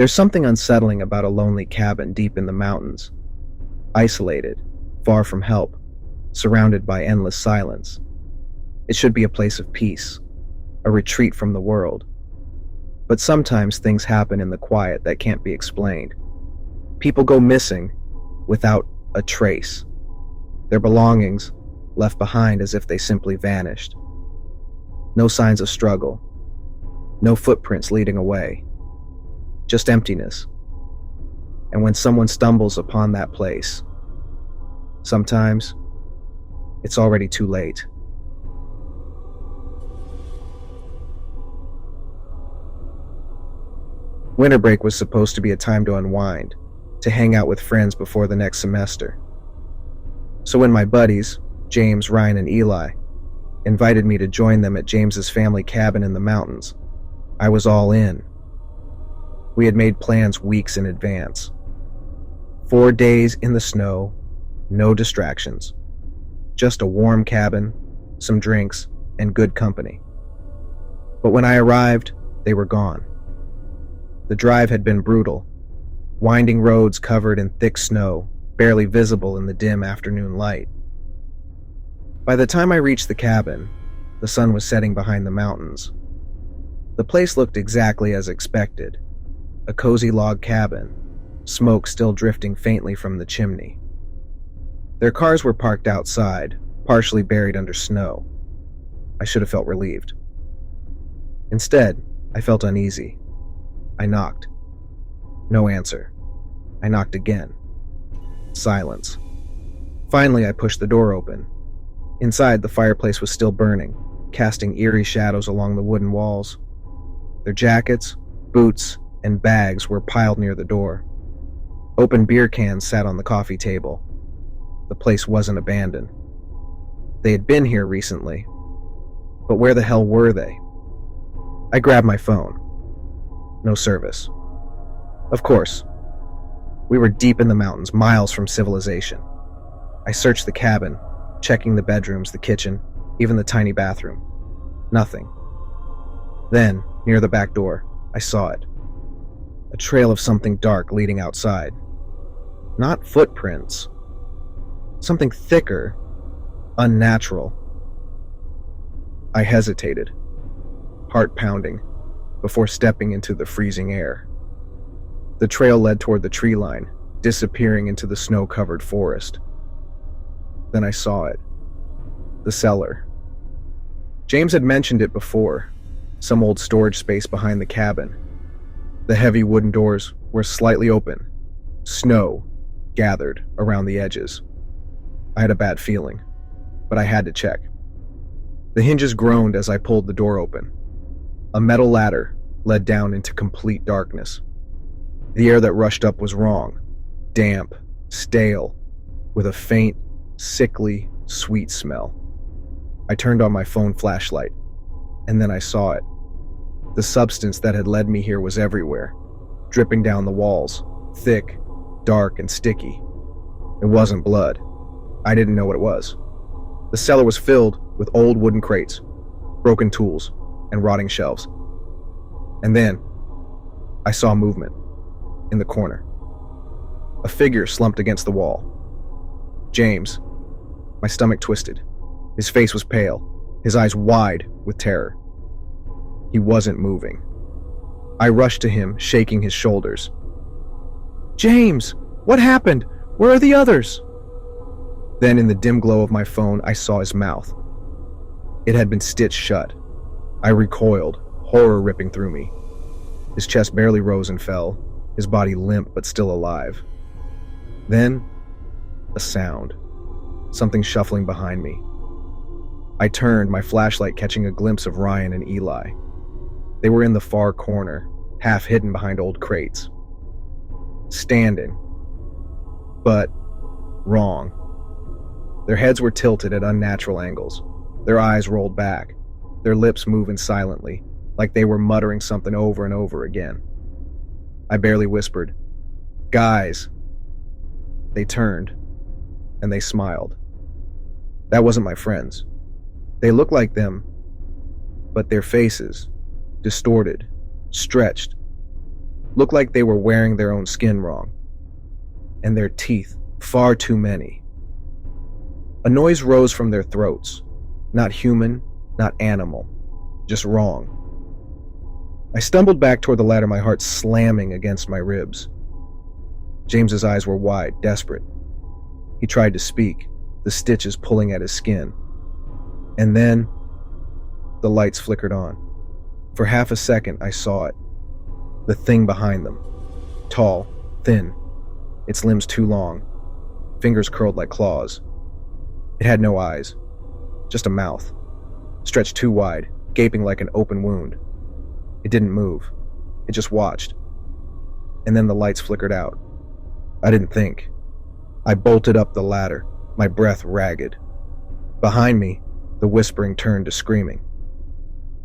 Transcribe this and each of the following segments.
There's something unsettling about a lonely cabin deep in the mountains, isolated, far from help, surrounded by endless silence. It should be a place of peace, a retreat from the world. But sometimes things happen in the quiet that can't be explained. People go missing without a trace. Their belongings left behind as if they simply vanished. No signs of struggle. No footprints leading away. Just emptiness. And when someone stumbles upon that place, sometimes it's already too late. Winter break was supposed to be a time to unwind, to hang out with friends before the next semester. So when my buddies, James, Ryan, and Eli, invited me to join them at James's family cabin in the mountains, I was all in. We had made plans weeks in advance. 4 days in the snow, no distractions. Just a warm cabin, some drinks, and good company. But when I arrived, they were gone. The drive had been brutal. Winding roads covered in thick snow, barely visible in the dim afternoon light. By the time I reached the cabin, the sun was setting behind the mountains. The place looked exactly as expected. A cozy log cabin, smoke still drifting faintly from the chimney. Their cars were parked outside, partially buried under snow. I should have felt relieved. Instead, I felt uneasy. I knocked. No answer. I knocked again. Silence. Finally, I pushed the door open. Inside, the fireplace was still burning, casting eerie shadows along the wooden walls. Their jackets, boots, and bags were piled near the door. Open beer cans sat on the coffee table. The place wasn't abandoned. They had been here recently. But where the hell were they? I grabbed my phone. No service. Of course. We were deep in the mountains, miles from civilization. I searched the cabin, checking the bedrooms, the kitchen, even the tiny bathroom. Nothing. Then, near the back door, I saw it. A trail of something dark leading outside. Not footprints. Something thicker, unnatural. I hesitated, heart pounding, before stepping into the freezing air. The trail led toward the tree line, disappearing into the snow-covered forest. Then I saw it. The cellar. James had mentioned it before, some old storage space behind the cabin. The heavy wooden doors were slightly open. Snow gathered around the edges. I had a bad feeling, but I had to check. The hinges groaned as I pulled the door open. A metal ladder led down into complete darkness. The air that rushed up was wrong, damp, stale, with a faint, sickly, sweet smell. I turned on my phone flashlight, and then I saw it. The substance that had led me here was everywhere, dripping down the walls, thick, dark, and sticky. It wasn't blood. I didn't know what it was. The cellar was filled with old wooden crates, broken tools, and rotting shelves. And then, I saw movement in the corner. A figure slumped against the wall. James. My stomach twisted. His face was pale, his eyes wide with terror. He wasn't moving. I rushed to him, shaking his shoulders. "James, what happened? Where are the others?" Then in the dim glow of my phone, I saw his mouth. It had been stitched shut. I recoiled, horror ripping through me. His chest barely rose and fell, his body limp but still alive. Then, a sound. Something shuffling behind me. I turned, my flashlight catching a glimpse of Ryan and Eli. They were in the far corner, half hidden behind old crates. Standing. But wrong. Their heads were tilted at unnatural angles. Their eyes rolled back, their lips moving silently, like they were muttering something over and over again. I barely whispered, "Guys." They turned, and they smiled. That wasn't my friends. They looked like them, but their faces, distorted, stretched, Looked like they were wearing their own skin wrong. And their teeth, far too many. A noise rose from their throats. Not human, not animal. Just wrong. I stumbled back toward the ladder, my heart slamming against my ribs. James's eyes were wide, desperate. He tried to speak, the stitches pulling at his skin. And then, the lights flickered on. For half a second, I saw it. The thing behind them. Tall, thin, its limbs too long, fingers curled like claws. It had no eyes, just a mouth, stretched too wide, gaping like an open wound. It didn't move. It just watched. And then the lights flickered out. I didn't think. I bolted up the ladder, my breath ragged. Behind me, the whispering turned to screaming.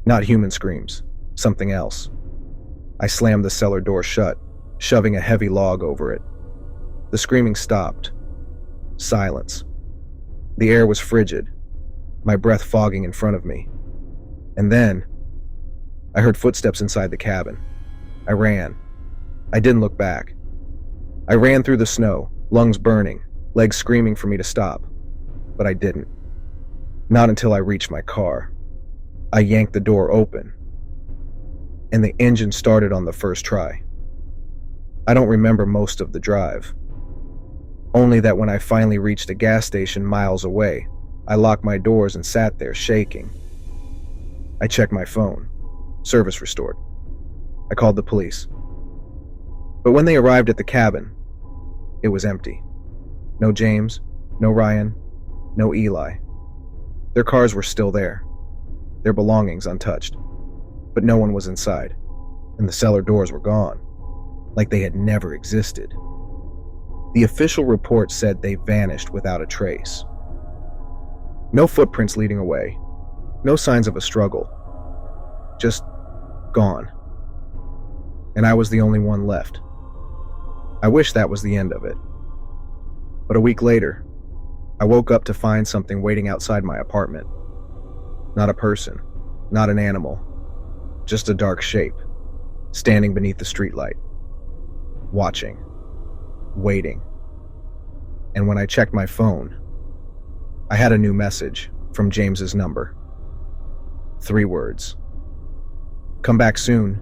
Not human screams, something else. I slammed the cellar door shut, shoving a heavy log over it. The screaming stopped. Silence. The air was frigid, my breath fogging in front of me. And then, I heard footsteps inside the cabin. I ran. I didn't look back. I ran through the snow, lungs burning, legs screaming for me to stop. But I didn't. Not until I reached my car. I yanked the door open, and the engine started on the first try. I don't remember most of the drive. Only that when I finally reached a gas station miles away, I locked my doors and sat there shaking. I checked my phone. Service restored. I called the police. But when they arrived at the cabin, it was empty. No James, no Ryan, no Eli. Their cars were still there, their belongings untouched. But no one was inside, and the cellar doors were gone, like they had never existed. The official report said they vanished without a trace. No footprints leading away, no signs of a struggle. Just gone. And I was the only one left. I wish that was the end of it. But a week later, I woke up to find something waiting outside my apartment. Not a person, not an animal, just a dark shape, standing beneath the streetlight, watching, waiting. And when I checked my phone, I had a new message from James's number. 3 words. Come back soon.